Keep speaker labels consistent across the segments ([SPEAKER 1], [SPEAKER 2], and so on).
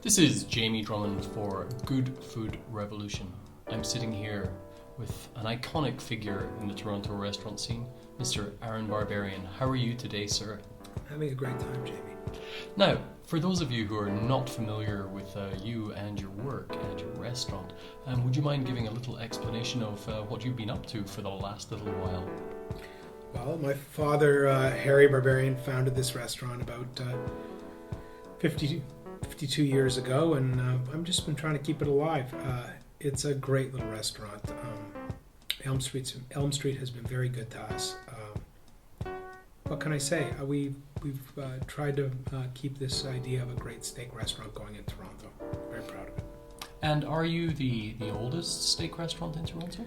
[SPEAKER 1] This is Jamie Drummond for Good Food Revolution. I'm sitting here with an iconic figure in the Toronto restaurant scene, Mr. Arron Barberian. How are you today, sir?
[SPEAKER 2] Having a great time, Jamie.
[SPEAKER 1] Now, for those of you who are not familiar with you and your work and your restaurant, would you mind giving a little explanation of what you've been up to for the last little while?
[SPEAKER 2] Well, my father, Harry Barberian, founded this restaurant about 52 years ago, and I've just been trying to keep it alive. It's a great little restaurant. Elm Street has been very good to us. What can I say? We've tried to keep this idea of a great steak restaurant going in Toronto. Very proud of it.
[SPEAKER 1] And are you the oldest steak restaurant in Toronto?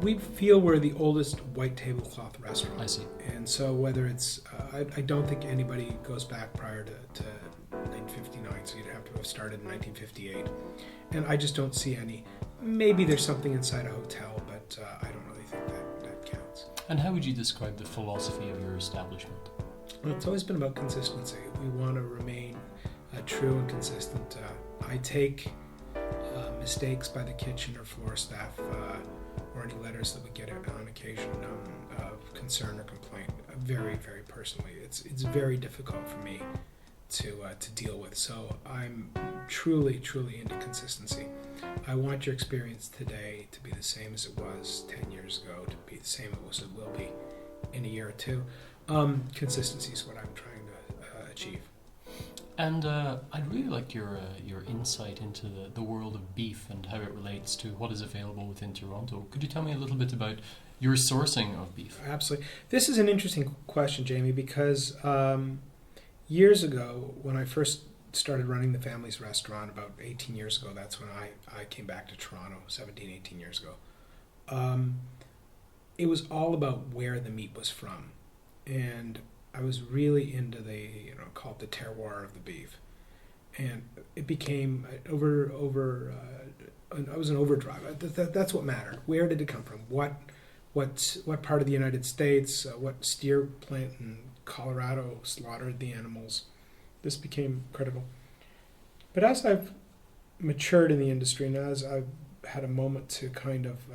[SPEAKER 2] We feel we're the oldest white tablecloth restaurant.
[SPEAKER 1] I see.
[SPEAKER 2] And so whether it's, I don't think anybody goes back prior to 1959, so you'd have to have started in 1958. And I just don't see any. Maybe there's something inside a hotel, but I don't really think that counts.
[SPEAKER 1] And how would you describe the philosophy of your establishment?
[SPEAKER 2] Well, it's always been about consistency. We want to remain true and consistent. I take mistakes by the kitchen or floor staff or any letters that we get on occasion of concern or complaint very, very personally. It's very difficult for me to deal with. So I'm truly into consistency. I want your experience today to be the same as it was 10 years ago, to be the same as it will be in a year or two. Consistency is what I'm trying to achieve.
[SPEAKER 1] And I'd really like your insight into the world of beef and how it relates to what is available within Toronto. Could you tell me a little bit about your sourcing of beef?
[SPEAKER 2] Absolutely. This is an interesting question, Jamie, because years ago, when I first started running the family's restaurant, about 18 years ago, that's when I came back to Toronto, 17, 18 years ago. It was all about where the meat was from. And I was really into called the terroir of the beef. And it became I was an overdrive. That's what mattered. Where did it come from? What part of the United States? What steer plant in Colorado slaughtered the animals? This became critical. But as I've matured in the industry and as I've had a moment to kind of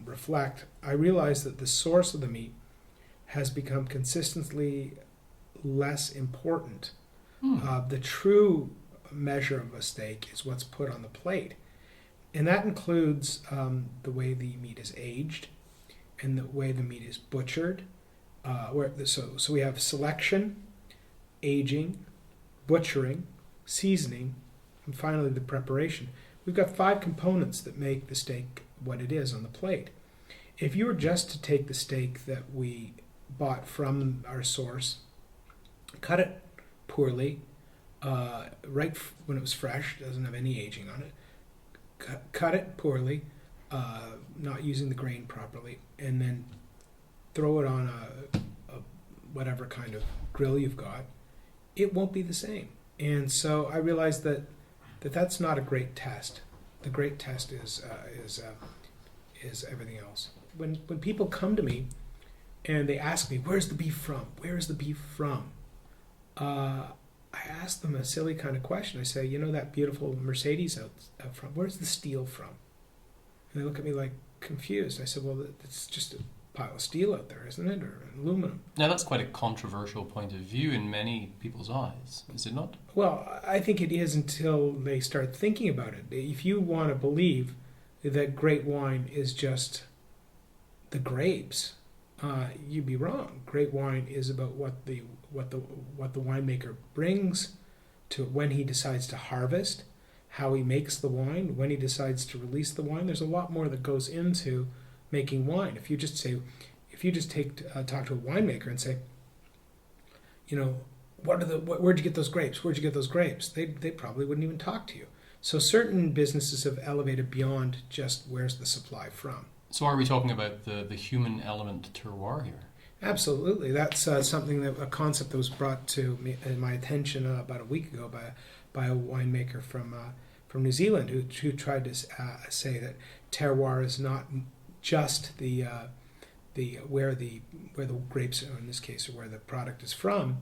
[SPEAKER 2] reflect, I realized that the source of the meat has become consistently less important. The true measure of a steak is what's put on the plate. And that includes the way the meat is aged and the way the meat is butchered. So we have selection, aging, butchering, seasoning, and finally the preparation. We've got 5 components that make the steak what it is on the plate. If you were just to take the steak that we bought from our source, cut it poorly, right when it was fresh, doesn't have any aging on it, cut it poorly, not using the grain properly, and then throw it on a whatever kind of grill you've got, it won't be the same. And so I realized that's not a great test. The great test is everything else. When people come to me and they ask me, where's the beef from? Where is the beef from? I ask them a silly kind of question. I say, that beautiful Mercedes out front, where's the steel from? And they look at me like confused. I said, well, it's just a pile of steel out there, isn't it? Or aluminum.
[SPEAKER 1] Now, that's quite a controversial point of view in many people's eyes, is it not?
[SPEAKER 2] Well, I think it is until they start thinking about it. If you want to believe that great wine is just the grapes, you'd be wrong. Great wine is about what the winemaker brings to it when he decides to harvest, how he makes the wine, when he decides to release the wine. There's a lot more that goes into making wine. If you just talk to a winemaker and say, where'd you get those grapes? Where'd you get those grapes? They probably wouldn't even talk to you. So certain businesses have elevated beyond just where's the supply from.
[SPEAKER 1] So are we talking about the human element terroir here?
[SPEAKER 2] Absolutely. That's a concept that was brought to my attention about a week ago by a winemaker from New Zealand who tried to say that terroir is not just where the grapes, in this case, or where the product is from.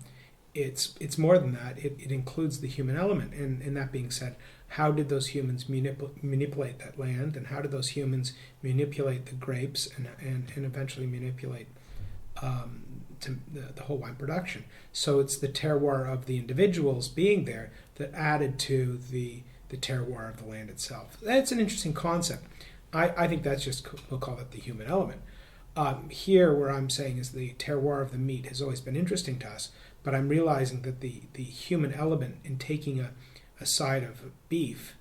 [SPEAKER 2] it's more than that. It includes the human element. And that being said, how did those humans manipulate that land, and how did those humans manipulate the grapes and eventually manipulate to the whole wine production? So it's the terroir of the individuals being there that added to the terroir of the land itself. That's an interesting concept. I think that's just, we'll call it the human element. Here, where I'm saying is the terroir of the meat has always been interesting to us, but I'm realizing that the human element in taking a side of beef,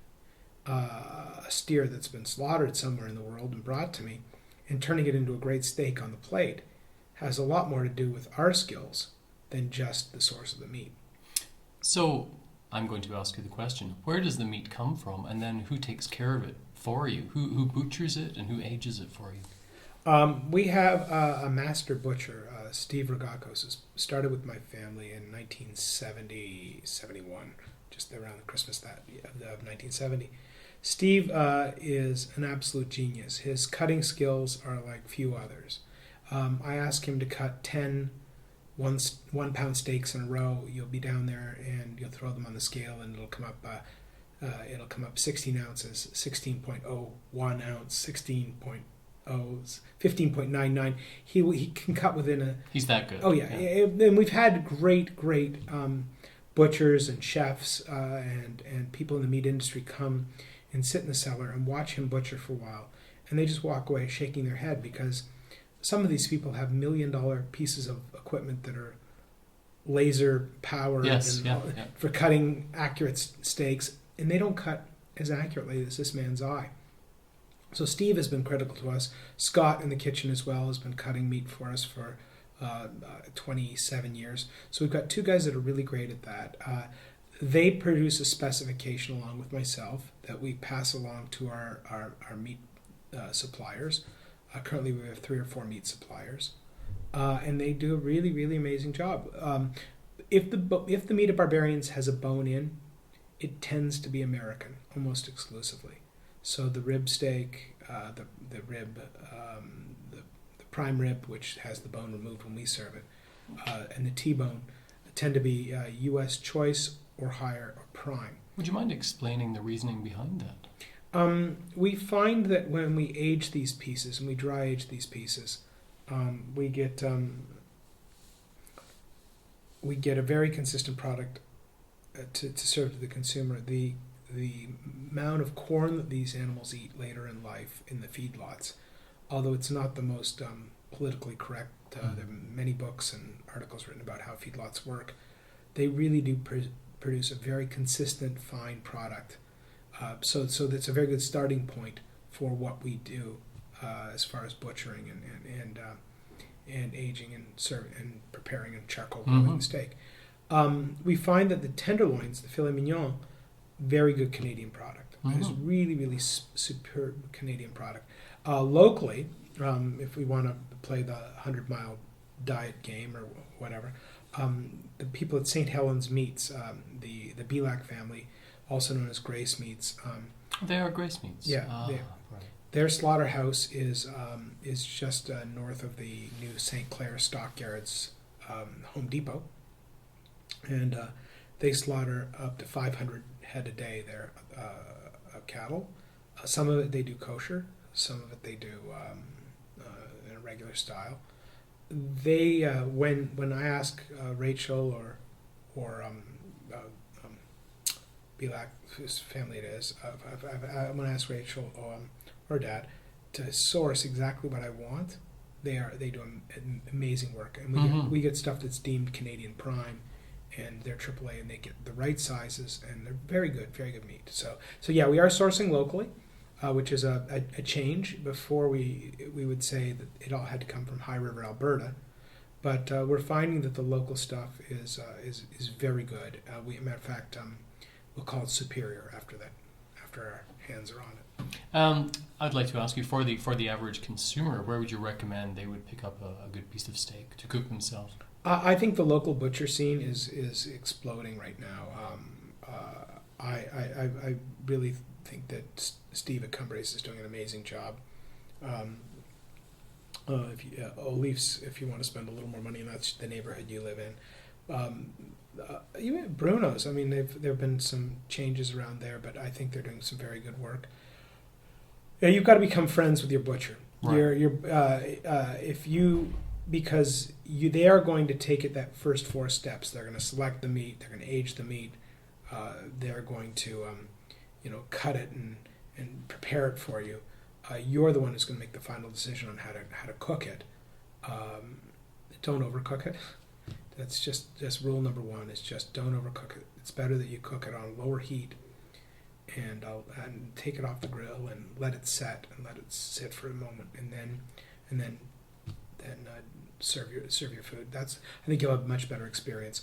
[SPEAKER 2] a steer that's been slaughtered somewhere in the world and brought to me, and turning it into a great steak on the plate has a lot more to do with our skills than just the source of the meat.
[SPEAKER 1] So I'm going to ask you the question, where does the meat come from, and then who takes care of it for you? Who butchers it and who ages it for you?
[SPEAKER 2] We have a master butcher, Steve Rogakos, started with my family in 1970, 71, just around Christmas of 1970. Steve is an absolute genius. His cutting skills are like few others. I ask him to cut 10 one-pound steaks in a row. You'll be down there and you'll throw them on the scale, and it'll come up 16 ounces, 16.01 ounce, 15.99. He can cut within a...
[SPEAKER 1] He's that good.
[SPEAKER 2] Oh, yeah. And we've had great butchers and chefs and people in the meat industry come and sit in the cellar and watch him butcher for a while. And they just walk away shaking their head, because some of these people have $1 million pieces of equipment that are laser powered for cutting accurate steaks, and they don't cut as accurately as this man's eye. So Steve has been critical to us. Scott in the kitchen as well has been cutting meat for us for 27 years. So we've got two guys that are really great at that. They produce a specification along with myself that we pass along to our meat suppliers. Currently we have 3 or 4 meat suppliers. And they do a really, really amazing job. If the meat of Barberians has a bone in, it tends to be American, almost exclusively. So the rib steak, the prime rib, which has the bone removed when we serve it, and the T-bone tend to be U.S. choice or higher or prime.
[SPEAKER 1] Would you mind explaining the reasoning behind that?
[SPEAKER 2] We find that when we age these pieces, and we dry age these pieces, we get a very consistent product to serve to the consumer. The amount of corn that these animals eat later in life in the feedlots, although it's not the most politically correct, there are many books and articles written about how feedlots work, they really do produce a very consistent, fine product. So that's a very good starting point for what we do as far as butchering and aging and serving and preparing and charcoal grilling the steak. We find that the tenderloins, the filet mignon, very good Canadian product. It is really, really superb Canadian product. Locally, if we want to play the 100-mile diet game or whatever, the people at St. Helens Meats, the Belak family, also known as Grace Meats.
[SPEAKER 1] They are Grace Meats.
[SPEAKER 2] Yeah.
[SPEAKER 1] Right.
[SPEAKER 2] Their slaughterhouse is just north of the new St. Clair Stockyards Home Depot. And they slaughter up to 500 head a day there of cattle. Some of it they do kosher. Some of it they do in a regular style. They when I ask Rachel or Belak, whose family it is, when I ask Rachel or Dad to source exactly what I want, they do amazing work, and we get stuff that's deemed Canadian prime, and they're AAA, and they get the right sizes, and they're very good meat. So yeah, we are sourcing locally, which is a change. Before we would say that it all had to come from High River, Alberta, but we're finding that the local stuff is very good. Matter of fact, we'll call it superior after our hands are on it.
[SPEAKER 1] I'd like to ask you, for the average consumer, where would you recommend they would pick up a good piece of steak to cook themselves?
[SPEAKER 2] I think the local butcher scene is exploding right now. I really think that Steve at Cumbrace is doing an amazing job. O'Leaf's, if you want to spend a little more money, and that's the neighborhood you live in. Even Bruno's. I mean, there have been some changes around there, but I think they're doing some very good work. Yeah, you've got to become friends with your butcher.
[SPEAKER 1] Right.
[SPEAKER 2] Because they are going to take it that first 4 steps. They're going to select the meat. They're going to age the meat. They're going to, cut it and prepare it for you. You're the one who's going to make the final decision on how to cook it. Don't overcook it. That's just rule number 1. Is just don't overcook it. It's better that you cook it on lower heat, and take it off the grill and let it set and let it sit for a moment, and then serve your food. I think you'll have a much better experience.